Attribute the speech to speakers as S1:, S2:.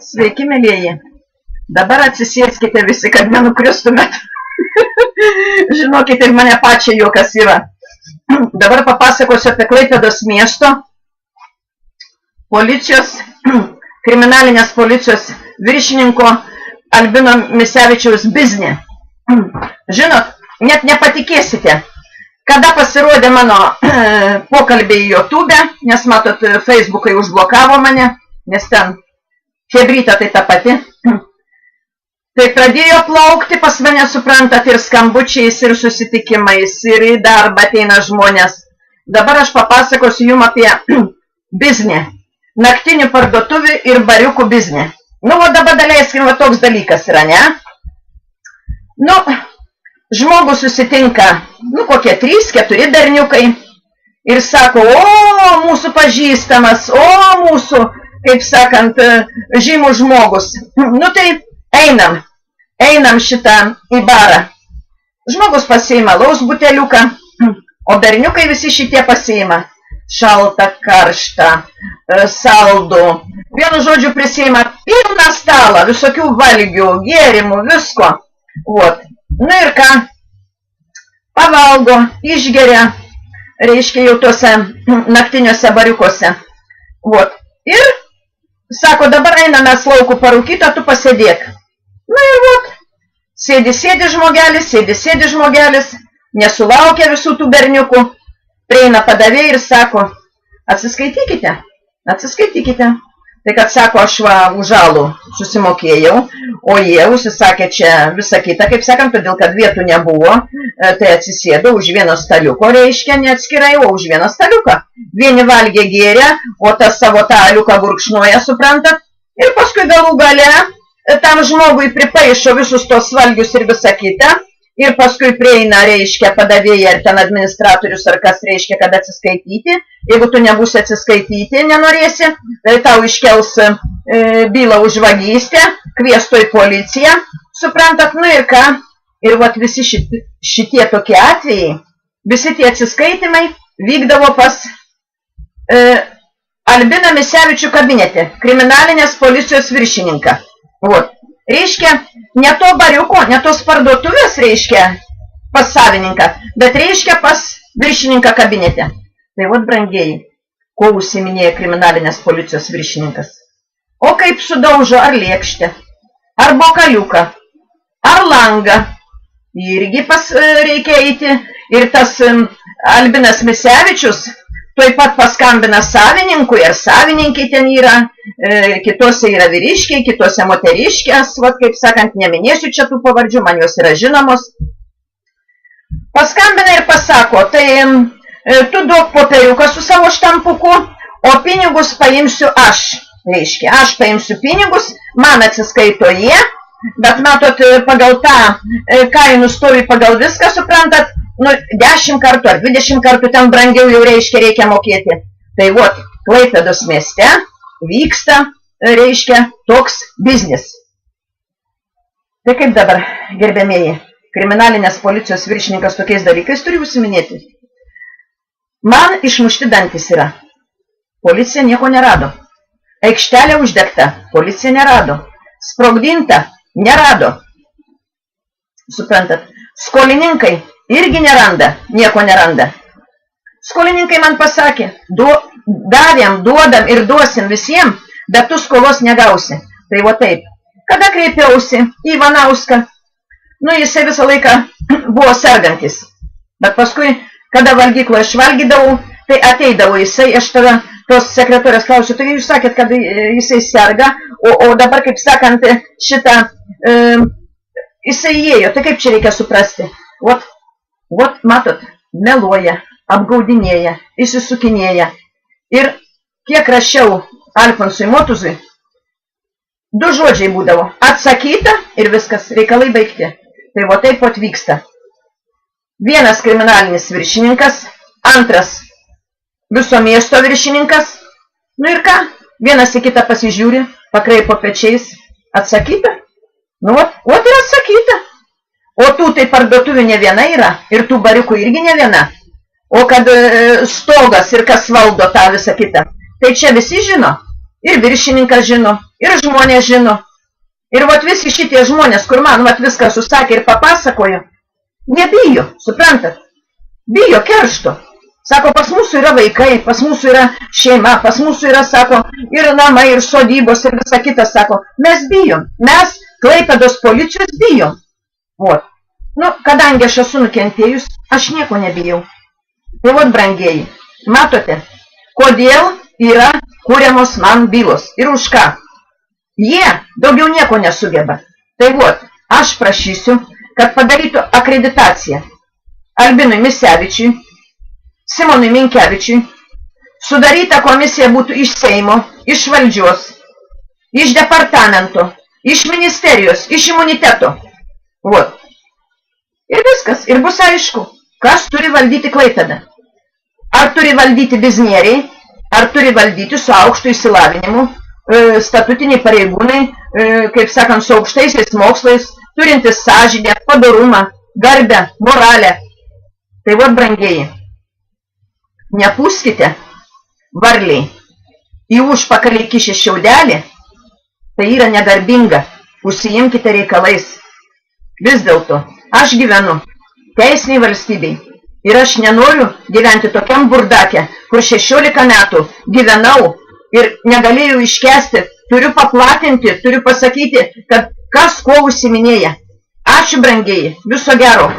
S1: Sveiki, mėlieji. Dabar atsisėskite visi, kad nenukristumėt. Žinokite, ir mane pačią juokas yra. Dabar papasakosiu apie Klaipėdos miesto policijos, kriminalinės policijos viršininko Albino Misevičiaus biznį. Žinot, net nepatikėsite, kada pasirodė mano pokalbiai YouTube, nes matot, Facebookai užblokavo mane, nes ten chebryta tai ta pati. Tai pradėjo plaukti pas mane, suprantat, ir skambučiais, ir susitikimais, ir į darbą ateina žmonės. Dabar aš papasakosiu jums apie biznį, naktinių parduotuvių ir bariukų biznį. Nu, o dabar daleiskim, va toks dalykas yra, ne? Nu, žmogus susitinka, nu, kokie 3-4 berniukai ir sako, o, mūsų pažįstamas, o, mūsų, kaip sakant, žymus žmogus. Nu, tai einam šitą į barą. Žmogus pasiima laus buteliuką, o berniukai visi šitie pasiima šaltą, karštą, saldų. Vienu žodžiu prisiima pilną stalą, visokių valgių, gėrimų, visko. Vot. Nu ir ką? Pavalgo, išgeria, reiškia jau tuose naktiniuose bariukuose. Vot. Ir sako, dabar einame laukų parūkytą, tu pasėdėk. Na ir vot, sėdi žmogelis, nesulaukia visų tų berniukų, prieina padavėjai ir sako, atsiskaitykite. Tai kad sako, aš va už alų susimokėjau, o jie užsisakė čia visą kitą, kaip sakant, todėl kad vietų nebuvo, tai atsisėdo už vieno staliuko, reiškia, neatskirai, o už vieną staliuką. Vieni valgė gėrė, o tas savo tą aliuką gurkšnoja, suprantat, ir paskui galų gale tam žmogui pripaišo visus tos valgius ir visą kitą, ir paskui prieina, reiškia, padavėja, ar ten administratorius, ar kas reiškia, kad atsiskaityti. Jeigu tu nebūsi atsiskaityti, nenorėsi, tai tau iškels bylą už vagystę, kviesto į policiją, suprantat, nu ir ką. Ir vat visi šitie tokie atvejai, visi tie atsiskaitimai vykdavo pas Albiną Misevičių kabinete, kriminalinės policijos viršininką. Vot. Reiškia, ne to bariuko, ne tos parduotuvės, reiškia, pas savininką, bet reiškia pas viršininką kabinete. Tai vot, brangieji, ko užsiminėja kriminalinės policijos viršininkas. O kaip sudaužo ar lėkštę, ar bokaliuką, ar langą, irgi reikia eiti. Ir tas Albinas Misevičius tuoj pat paskambina savininkui, ar savininkai ten yra, kitose yra vyriškiai, kitose moteriškės, vat kaip sakant, neminėsiu čia tų pavardžių, man jos yra žinomos. Paskambina ir pasako, tai tu duok popieriuką su savo štampuku, o pinigus paimsiu aš. Reiškia, aš paimsiu pinigus, man atsiskaito jie, bet matot, pagal tą kainų stovi pagal viską, suprantat, nu, 10 kartų ar 20 kartų ten brangiau jau reikia mokėti. Tai vot, Klaipėdos mieste vyksta, reiškia, toks biznis. Tai kaip dabar, gerbėmieji, kriminalinės policijos viršininkas tokiais dalykais turi užsiminėti. Man išmušti dantis yra. Policija nieko nerado. Aikštelė uždegta, policija nerado. Sprogdinta, nerado. Suprantat, skolininkai irgi neranda, nieko neranda. Skolininkai man pasakė, davėm, duodam ir duosim visiems, bet tu skolos negausi. Tai va taip. Kada kreipiausi į Ivanauską, nu jisai visą laiką buvo sergantis. Bet paskui, kada valgykloje aš valgydavau, tai ateidavo jisai, aš tada tos sekretorės klausiu, tai jūs sakėt, kad jisai serga, o dabar, kaip sakant, šitą, jisai įėjo, tai kaip čia reikia suprasti? Vot, matot, meluoja, apgaudinėja, įsisukinėja. Ir kiek rašiau Alfonsui Motuzui, 2 žodžiai būdavo. Atsakyta ir viskas, reikalai baigti. Tai va taip pat vyksta. Vienas kriminalinis viršininkas, antras viso miesto viršininkas. Nu ir ką? Vienas į kitą pasižiūri, pakraipo pečiais. Atsakyta? Nu, vat ir atsakyta. O tų tai parduotuvių ne viena yra, ir tų bariukų irgi ne viena. O kad stogas ir kas valdo tą visą kitą, tai čia visi žino. ir viršininkas žino, ir žmonės žino. Ir vat visi šitie žmonės, kur man vat viską susakė ir papasakojo, nebijo, suprantat? Bijo keršto. Sako, pas mūsų yra vaikai, pas mūsų yra šeima, pas mūsų yra, sako, ir namai, ir sodybos, ir visa kita, sako, mes bijom. Mes Klaipėdos policijos bijom. Ot. Nu, kadangi aš esu nukentėjus, aš nieko nebijau. Tai vat, brangieji, matote, kodėl yra kuriamos man bylos ir už ką? Jie daugiau nieko nesugeba. Tai vat, aš prašysiu, kad padarytų akreditaciją Albinui Misevičiui, Simonui Minkevičiui, sudaryta komisija būtų iš Seimo, iš valdžios, iš departamento, iš ministerijos, iš imuniteto. Vat. Ir viskas, ir bus aišku, kas turi valdyti Klaipėdą. Ar turi valdyti biznieriai, ar turi valdyti su aukštu išsilavinimu, statutiniai pareigūnai, kaip sakant, su aukštaisiais mokslais, turintis sąžinę, padorumą, garbę, moralę. Tai vat, brangieji, nepūskite varliai į užpakalį kišę šiaudelį, tai yra negarbinga, užsiimkite reikalais. Vis dėlto, aš gyvenu teisiniai valstybei ir aš nenoriu gyventi tokiam burdake, kur 16 metų gyvenau ir negalėjau iškesti, turiu paplatinti, turiu pasakyti, kad kas ko užsiminėja. Ačiū, brangieji, viso gero.